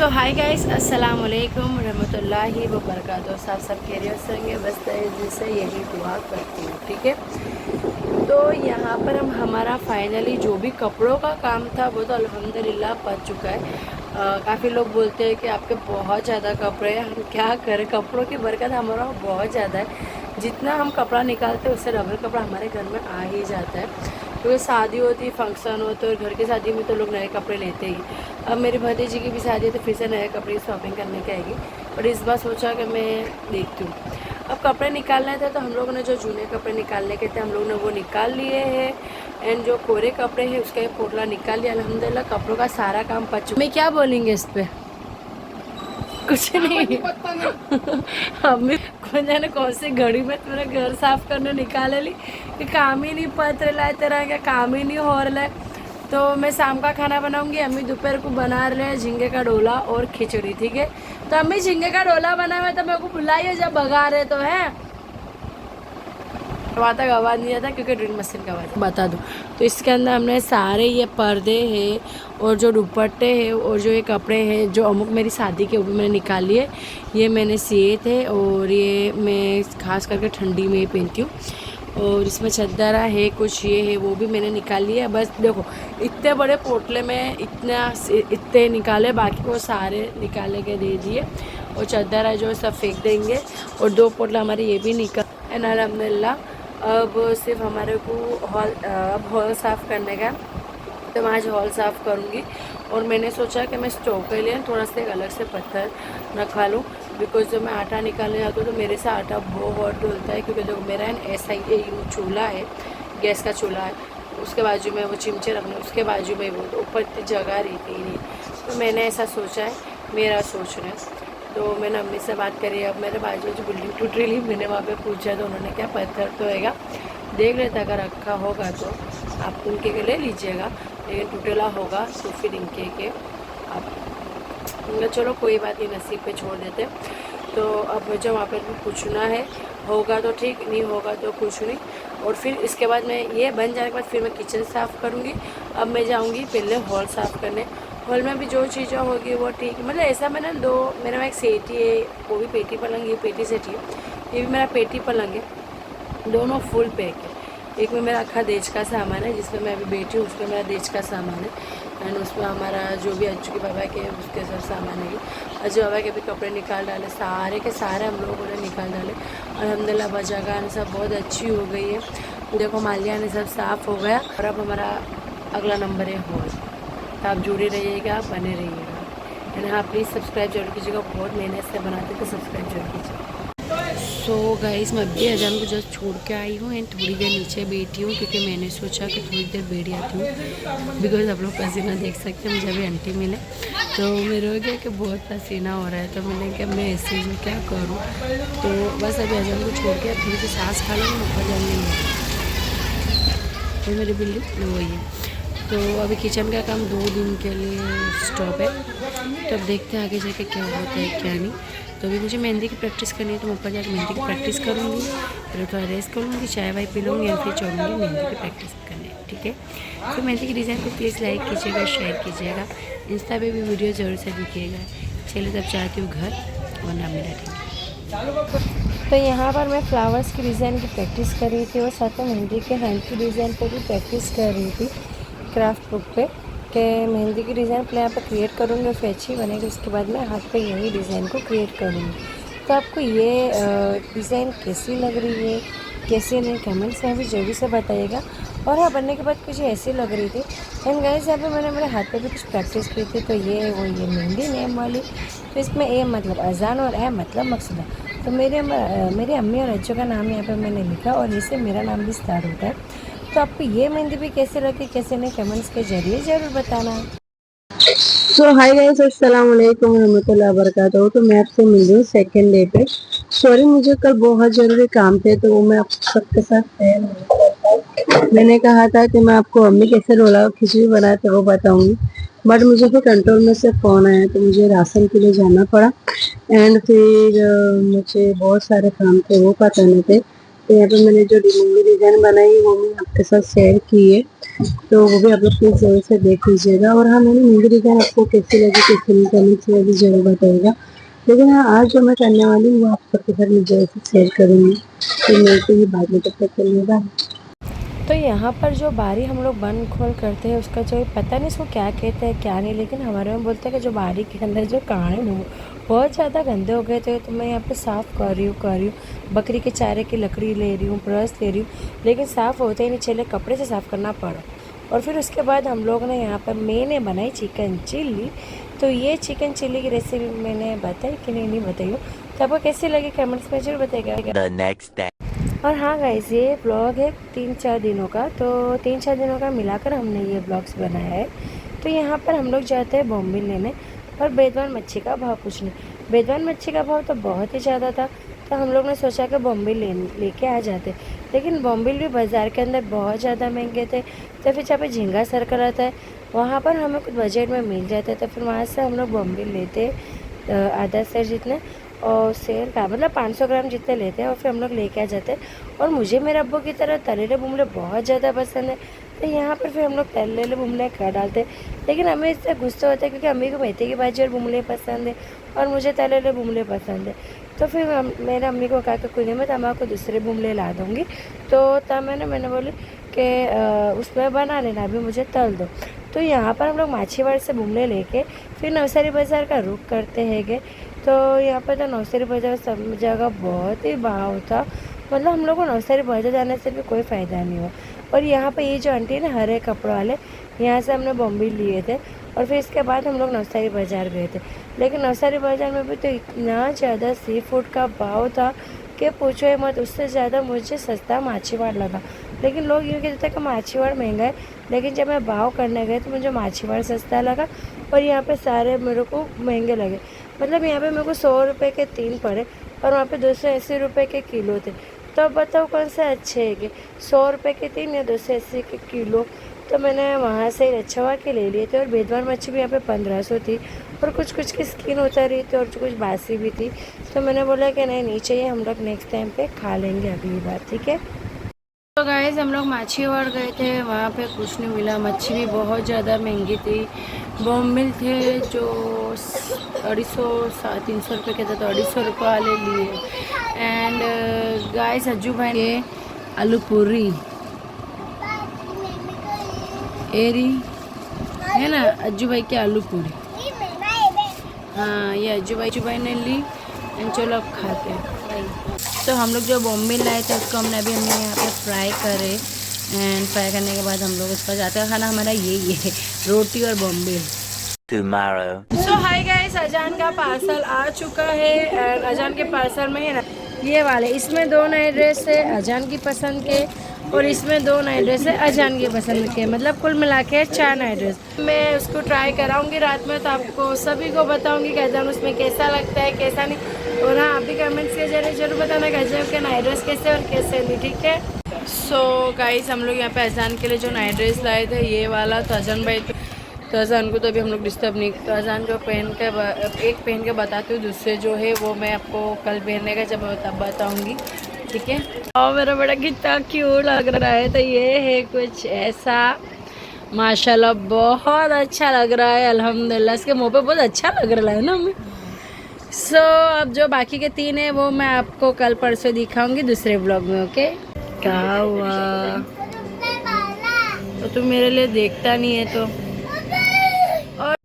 सो hi guys, अस्सलाम वालेकुम रहमतुल्लाहि व बरकातहू। सब खैरियत से होंगे, बस जैसे यही दुआ करती हूँ। ठीक है, तो यहाँ पर हम हमारा फाइनली जो भी कपड़ों का काम था वो तो अल्हम्दुलिल्लाह पच चुका है। काफ़ी लोग बोलते हैं कि आपके बहुत ज़्यादा कपड़े हैं, हम क्या करें, कपड़ों की बरकत हमारा बहुत ज़्यादा है। जितना हम कपड़ा निकालते हैं उससे डबल कपड़ा हमारे घर में आ ही जाता है। क्योंकि शादी होती है, फंक्शन हो, तो घर की शादी में तो लोग नए कपड़े लेते ही। अब मेरी भतीजी की भी शादी है तो फिर से नए कपड़े शॉपिंग करने की आएगी। पर इस बार सोचा कि मैं देखती हूँ। अब कपड़े निकालने थे तो हम लोगों ने जो जूने कपड़े निकालने के थे हम लोगों ने वो निकाल लिए हैं। एंड जो कोरे कपड़े हैं उसका पोटला निकाल लिया। अल्हम्दुलिल्लाह कपड़ों का सारा काम पच चुका। मैं क्या बोलेंगे इस पर, कुछ नहीं। अम्मी कौन जाने कौन सी घड़ी में तुम्हारे घर साफ करने निकाले ली कि काम ही नहीं पत्र लाए, तेरा क्या काम ही नहीं हो रहा है। तो मैं शाम का खाना बनाऊंगी, अम्मी दोपहर को बना रहे हैं झींगे का डोला और खिचड़ी। ठीक है, तो अम्मी झींगे का डोला बना हुआ तो मेरे को बुलाइए जब भगा रहे तो है। वहाँ तक आवाज़ नहीं आता क्योंकि ड्रिल मशीन का आवाज़ बता दूँ। तो इसके अंदर हमने सारे ये पर्दे हैं और जो दुपट्टे हैं और जो ये कपड़े हैं जो अमुक मेरी शादी के ऊपर मैंने निकाल लिए, ये मैंने सिए थे और ये मैं खास करके ठंडी में पहनती हूँ। और इसमें चद्दरा है, कुछ ये है, वो भी मैंने निकाल लिया। बस देखो इतने बड़े पोटले में इतने निकाले, बाकी को सारे निकाले के दे दिए। और चद्दरा जो सब फेंक देंगे। और 2 पोटला हमारे ये भी निकाल। एंड अल्हम्दुलिल्लाह अब सिर्फ हमारे को हॉल साफ़ करने का, तो मैं आज हॉल साफ़ करूँगी। और मैंने सोचा कि मैं स्टोव के लिए थोड़ा सा एक अलग से पत्थर रखवा लूँ, बिकॉज जब मैं आटा निकालने जाती हूँ तो मेरे से आटा बहुत डुलता है। क्योंकि देखो मेरा ऐसा ही चूल्हा है, गैस का चूल्हा है, उसके बाजू में वो चिमचे रखने, उसके बाजू में वो, तो ऊपर इतनी जगह रहती ही नहीं। तो मैंने ऐसा सोचा है, मेरा सोचना है। तो मैंने अम्मी से बात करी। अब मेरे बाजू जो बिल्डिंग टूट रही, मैंने वहाँ पे पूछा तो उन्होंने क्या पत्थर तो हैगा, देख लेता, अगर रखा होगा तो आप उनके के ले लीजिएगा, लेकिन टूटेला होगा तो फिर इनके के आप उनका चलो कोई बात नहीं, नसीब पे छोड़ देते। तो अब मुझे वहाँ पर भी पूछना है, होगा तो ठीक, नहीं होगा तो कुछ नहीं। और फिर इसके बाद मैं ये बन जाने के बाद फिर मैं किचन साफ़ करूँगी। अब मैं जाऊँगी पहले हॉल साफ़ करने। हॉल में भी जो चीज़ें होगी वो ठीक, मतलब ऐसा मैंने मेरा एक सेटी है, वो भी पेटी पलंग, ये पेटी सेटी है, ये भी मेरा पेटी पलंग है, दोनों फुल पैक है। एक में मेरा अखा देश का सामान है जिसमें मैं अभी बैठी हूँ, उसमें मेरा देश का सामान है। एंड उसमें हमारा जो भी अज्जू के बाबा के उसके सब सामान है। अज्जू बाबा के भी कपड़े निकाल डाले, सारे के सारे हम लोगों ने निकाल डाले। अल्हम्दुलिल्लाह बजागान सब बहुत अच्छी हो गई है। देखो मालिया ने सब साफ़ हो गया। और अब हमारा अगला नंबर है हॉल। तो आप जुड़े रहिएगा, बने रहिएगा। एंड हाँ प्लीज़ सब्सक्राइब जरूर कीजिएगा, बहुत मेहनत से बनाते तो सब्सक्राइब जरूर कीजिएगा। सो गाइस मैं अभी अजान को जस्ट छोड़ के आई हूँ एंड थोड़ी देर नीचे बैठी हूँ क्योंकि मैंने सोचा कि थोड़ी देर बैठ जाती हूँ। बिकॉज आप लोग पसीना देख सकते हैं, मुझे अभी आंटी मिले तो मेरे हो गया कि बहुत पसीना हो रहा है। तो मैंने कहा मैं ऐसे में क्या करूँ, तो बस अभी अजान को छोड़ के थोड़ी सी सांस खा लूँगी, ऊपर जाने ये मेरी बिल्डिंग वही है। तो अभी किचन का काम 2 दिन के लिए स्टॉप है। तो अब देखते हैं आगे जाके क्या होता है क्या नहीं। तो अभी मुझे मेहंदी की प्रैक्टिस करनी है, तो मैं ऊपर जाकर मेहंदी की प्रैक्टिस करूँगी, फिर थोड़ा रेस्ट करूँगी, चाय वाय पी लूँगी, या फिर चलूँगी मेहंदी की प्रैक्टिस करने। ठीक है, तो मेहंदी की डिज़ाइन को प्लीज़ लाइक कीजिएगा, शेयर कीजिएगा, इंस्टा पे भी वीडियो ज़रूर से दिखिएगा। चलिए तब चाहती हूँ घर, वरना मेरा ठीक। तो यहाँ पर मैं फ्लावर्स की डिज़ाइन की प्रैक्टिस कर रही थी और साथ में मेहंदी के हैंड की डिज़ाइन पर भी प्रैक्टिस कर रही थी क्राफ्ट बुक पे, कि मेहंदी की डिज़ाइन पहले यहाँ पर क्रिएट करूँगी, फिर अच्छी बनेगी, उसके बाद मैं हाथ पे यही डिज़ाइन को क्रिएट करूँगी। तो आपको ये डिज़ाइन कैसी लग रही है, कैसी नहीं, कमेंट्स में भी जल्दी से बताइएगा। और हाँ बनने के बाद मुझे ऐसी लग रही थी। एंड गाइस यहाँ पे मैंने मेरे हाथ पे भी कुछ प्रैक्टिस की थी। तो ये मेहंदी नेम वाली, तो इसमें ए मतलब अजान और ए मतलब मकसूदा। तो मेरे अम्मी और अज्जू का नाम यहाँ पर मैंने लिखा और इससे मेरा नाम भी स्टार्ट होता है। तो आपको ये मेहंदी भी कैसे लगी, कैसे नहीं, कमेंट्स के जरिए ज़रूर बताना। सो हाय गाइस, अस्सलाम वालेकुम रहमतुल्लाहि व बरकातहू। तो मैं आपसे मिल रही हूँ सेकेंड डे पे। सॉरी मुझे कल बहुत ज़रूरी काम थे तो वो मैं आप सबके साथ शेयर नहीं कर पाई। मैंने कहा था कि मैं आपको अम्मी कैसे रोला खिचड़ी बनाते वो बताऊंगी, बट मुझे फिर कंट्रोल में से फ़ोन आया तो मुझे राशन के लिए जाना पड़ा। एंड फिर मुझे बहुत सारे काम थे वो पताने थे। तो यहाँ पे मैंने जो मेहंदी डिज़ाइन बनाई वो मैं आपके साथ शेयर की है। तो वो भी आप लोग प्लीज़ ज़रूर से देख लीजिएगा। और हाँ, मैंने मेहंदी डिज़ाइन आपको कैसी लगी कैसी नहीं कमेंट्स में भी ज़रूर बताइएगा। लेकिन हाँ, आज जो मैं करने वाली हूँ वो आप सबके साथ मैं ज़रूर से शेयर करूँगी। तो मिलते ही बाद में, तब तक के लिए बाय। तो यहाँ पर जो बारी हम लोग बंद खोल करते हैं उसका जो पता नहीं इसको क्या कहते हैं क्या नहीं, लेकिन हमारे में बोलते हैं कि जो बारी के अंदर जो कान है वो बहुत ज़्यादा गंदे हो गए थे। तो मैं यहाँ पे साफ़ कर रही हूँ बकरी के चारे की लकड़ी ले रही हूँ, ब्रश ले रही हूँ, लेकिन साफ़ होते ही नहीं चले, कपड़े से साफ़ करना पड़ा। और फिर उसके बाद हम लोग ने यहाँ पर मैंने बनाई चिकन चिल्ली। तो ये चिकन चिल्ली की रेसिपी मैंने बताई कि नहीं बताई हो, तो आपको कैसी लगी कमेंट्स में जरूर बताइएगा। The next day. और हाँ गाइस, ये ब्लॉग है 3-4 दिनों का, तो 3-4 दिनों का मिलाकर हमने ये ब्लॉग्स बनाया है। तो यहाँ पर हम लोग जाते हैं बॉम्बिल लेने, और बेदवान मच्छी का भाव पूछने। बेदवान मच्छी का भाव तो बहुत ही ज़्यादा था, तो हम लोग ने सोचा कि बॉम्बिल लेके आ जाते, लेकिन बॉम्बिल भी बाज़ार के अंदर बहुत ज़्यादा महंगे थे। तो फिर जहाँ पे झींगा सर्कल आता है वहाँ पर हमें कुछ बजट में मिल जाता है, तो फिर वहाँ से हम लोग बॉम्बिल लेते आधा सेर जितने, और शेर का मतलब 500 ग्राम जितने लेते हैं, और फिर हम लोग लेके आ जाते हैं। और मुझे मेरे अब्बू की तरह तलेले बुमले बहुत ज़्यादा पसंद है, तो यहाँ पर फिर हम लोग तलेले बुमले कर डालते हैं। लेकिन हमें इससे गुस्सा होता है क्योंकि अम्मी को मेथी की भाजी और बुमले पसंद है, और मुझे तलेले बुमले पसंद है। तो फिर मेरे अम्मी को कहा कि कोई नहीं, मैं तमाकू दूसरे बुमले ला दूँगी। तो तब मैंने बोली कि उसमें बना लेना, अभी मुझे तल दो। तो यहाँ पर हम लोग माछीवाड़ से बुमले लेके फिर नवसारी बाज़ार का रुख करते हैंगे। तो यहाँ पर तो नवसारी बाज़ार सब जगह बहुत ही भाव था, मतलब हम लोग को नवसारी बाज़ार जाने से भी कोई फ़ायदा नहीं हुआ। और यहाँ पर ये जो आंटी है ना हरे कपड़ों वाले, यहाँ से हमने बॉम्बिल लिए थे, और फिर इसके बाद हम लोग नवसारी बाज़ार गए थे। लेकिन नवसारी बाज़ार में भी तो इतना ज़्यादा सी फूड का भाव था कि पूछो ही मत, उससे ज़्यादा मुझे सस्ता माछीवाड़ लगा। लेकिन लोग यूँ कहते थे कि माछीवाड़ महंगा है, लेकिन जब मैं भाव करने गए तो मुझे माछीवाड़ सस्ता लगा, और यहाँ पे सारे मेरे को महंगे लगे। मतलब यहाँ पे मेरे को 100 रुपये के 3 पड़े, और वहाँ पे 280 रुपये के किलो थे। तो अब बताओ कौन से अच्छे है कि 100 रुपये के 3 या 280 के किलो। तो मैंने वहाँ से रच्छवा के ले लिए थे। और बेदवान मच्छी भी यहाँ पे 1500 थी, और कुछ की स्किन उतारी थी और कुछ बासी भी थी। तो मैंने बोला कि नहीं चाहिए, हम लोग नेक्स्ट टाइम पे खा लेंगे अगली बार, ठीक है। तो गाइस हम लोग माछीवाड़ गए थे, वहाँ पे कुछ नहीं मिला, मच्छी भी बहुत ज़्यादा महंगी थी। बॉम्बिल थे जो 250-300 रुपये के थे, तो 250 रुपये वाले लिए। एंड गाइस अज्जू भाई के आलू पूरी एरी है ना, अज्जू भाई के आलू पूरी, हाँ ये अज्जू भाई ने ली। एंड चलो अब खाते हैं। तो हम लोग जो बॉम्बिल लाए थे उसको हमने यहाँ पे फ्राई करे, एंड फ्राई करने के बाद हम लोग उसका जाते हैं खाना हमारा यही है, रोटी और बॉम्बिल। Tomorrow. सो हाय गाइस, अजान का पार्सल आ चुका है, एंड अजान के पार्सल में है ना ये वाले, इसमें 2 नए ड्रेस है अजान की पसंद के, और इसमें 2 नए ड्रेस है अजान की पसंद के, मतलब कुल मिला के 4 नए ड्रेस। मैं उसको ट्राई कराऊंगी रात में, तो आपको सभी को बताऊंगी कि अजान उसमें कैसा लगता है कैसा नहीं। और हाँ, आप भी कमेंट्स के जरिए जरूर बताना कि अजान के नए ड्रेस कैसे और कैसे नहीं, ठीक है। सो गाइस हम लोग यहाँ पे अजान के लिए जो नए ड्रेस लाए थे ये वाला, तो अजान भाई तो अजान को तो अभी हम लोग डिस्टर्ब नहीं, तो अजान जो एक पहन के बताती हूँ, दूसरे जो है वो मैं आपको कल पहनने का जब तब बताऊँगी, ठीक है। और मेरा बड़ा कितना क्यूट लग रहा है, तो ये है कुछ ऐसा, माशाल्लाह बहुत अच्छा लग रहा है, अल्हम्दुलिल्लाह। इसके मुँह पे बहुत अच्छा लग रहा है ना हमें। सो अब जो बाकी के 3 है वो मैं आपको कल परसों दिखाऊंगी दूसरे ब्लॉग में, ओके। क्या हुआ, तो तू मेरे लिए देखता नहीं है तो। और